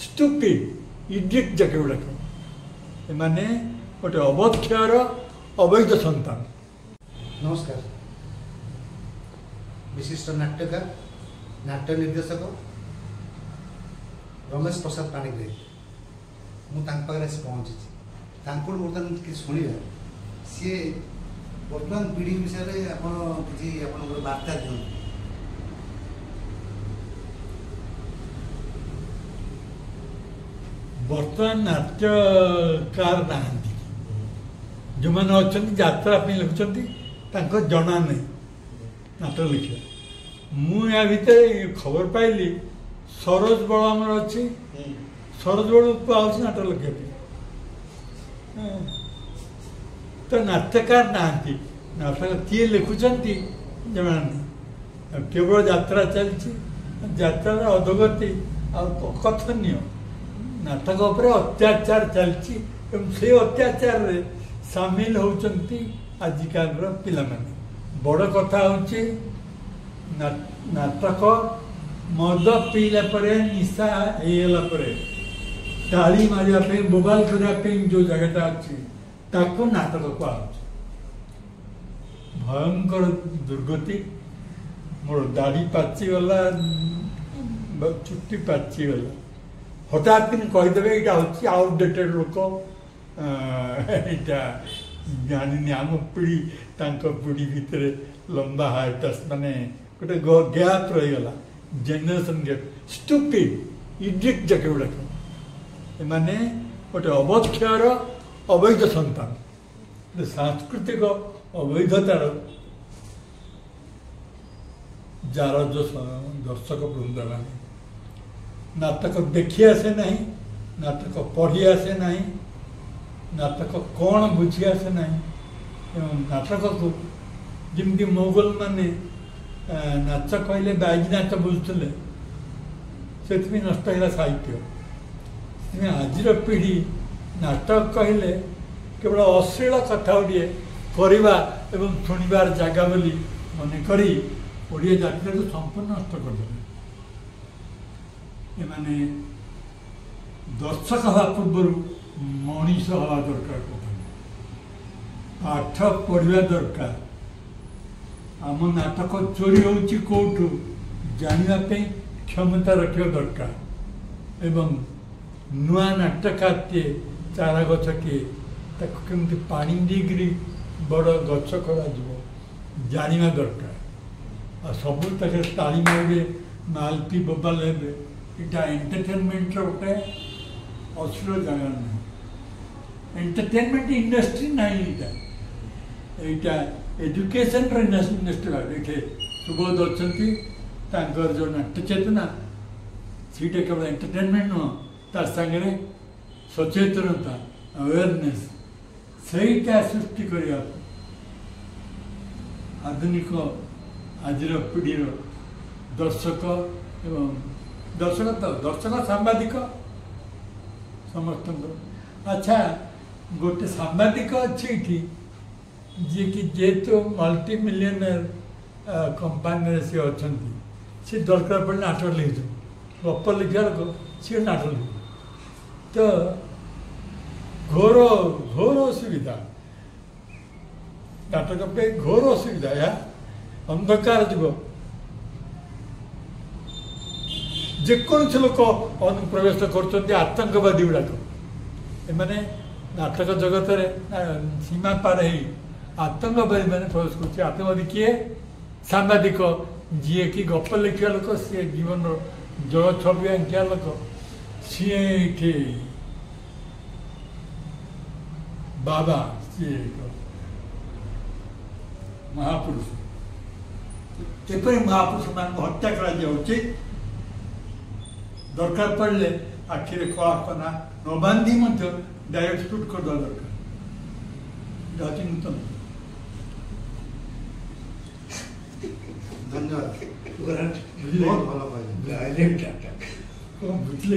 stupid, idiot जाके गुड़ाक एमाने गोटे अवक्षयर अवैध सन्तान। नमस्कार। विशिष्ट नाट्यकार नाट्य निर्देशक रमेश प्रसाद पाणिग्राही मुझे पहुँची बर्तमान कि शुणा सी बर्तमान पीढ़ी विषय में आप वार्ता दिखाते बर्तमान नाट्यकार ना जो मैंने अच्छा यात्रा लिखुं जना नहीं नाटक लिखे मुझे भितर खबर पाइली सरोज बड़ आमर अच्छी सरोज बड़ पाँच नाटक लिखे तो नाट्यकार ना नाटक किए लिखुंट जमा नहीं केवल यात्रा चलती यात्रा अधोगति अकथनीय नाटक उपर अत्याचार चलती से अत्याचार रे सामिल होती आजिकाल पिला माने बड़ कथा हूँ नाटक मद पीला निशा होगा ताली मारे बोबाल करने जो जगटा अच्छी ताको नाटक कह भयंकर दुर्गति मोर दाढ़ी पाचिगला चुट्टी पाचिगला हठात कि कहीदेवे यहाँ हूँ आउटडेटेड लोक यहाँ जानी आम पीढ़ी पीढ़ी भितर लंबा हाइटस माने गोटे गैप रहीगला जेनेरेशन गैप स्टुपिड इडियट जाके गुड़ाक एमाने गोटे अवक्षयर अवैध सन्तान सांस्कृतिक अवैधतार जार जो दर्शक वृंद माने नाटक देखी आसे नहीं नाटक पढ़ी आसे नहीं नाटक कौन बुझी आसे नहीं नाटक को जमी मोगल माने नाच कहले बाइज नाच बुझुले से नष्ट है साहित्य आज पीढ़ी नाटक कहले केवल अश्लील कथा गुड़े करवा एवं शुणवार जगह बोली मन करी ओडिया जाति को संपूर्ण नष्ट करदे एमाने दर्शक हवा पूर्व मनीष हवा दरकार पाठ पढ़ा दरकार आम नाटक चोरी होची कोठू जानापी क्षमता रखा दरकार एवं नुआ नाटकार टे चारा गछ किए कमी पानी देकरी बड़ गछ कर जाना दरकार आ सब तक ताली मारे मालपी बोबाल हे इटा एंटरटेनमेंट गोटे अश्लील जगह ना एंटरटेनमेंट इंडस्ट्री ना यहाँ एजुकेशन इंडस्ट्री ये सुबोध अच्छा जो नाट्य चेतना सीटा केवल एंटरटेनमेंट नुह तार सागे सचेतनता अवेयरनेस सहीटा सृष्टि करने आधुनिक आज पीढ़ी दर्शक एवं दर्शक सांबादिक समस्त अच्छा गोटे सांबादिक अच्छी जी कि जेहेतु मल्टी मिलियनर कंपानी सी अच्छा सी दरकार पड़े नाटक लिखु गप लिखा लोक सी नाटक लिख तो घोर घोर असुविधा नाटक पे घोर असुविधा या अंधकार जुग जेकोसी लोक अनुप्रवेश कर आतंकवादी गुड़ाक एमाने नाटक जगत सीमा पार हो आतंकवादी मैंने प्रवेश कर आतंकवादी किए सांबादिक जी कि गप लिखा लोक सी जीवन जग छवि आंकिया लोक सी बाबा सी महापुरुष महापुरुष मान हत्या कर दरकार पड़े आखिरे कना न बांधी डायरेक्ट शूट कर दरकार नूतन धन्यवाद बुझले बुझले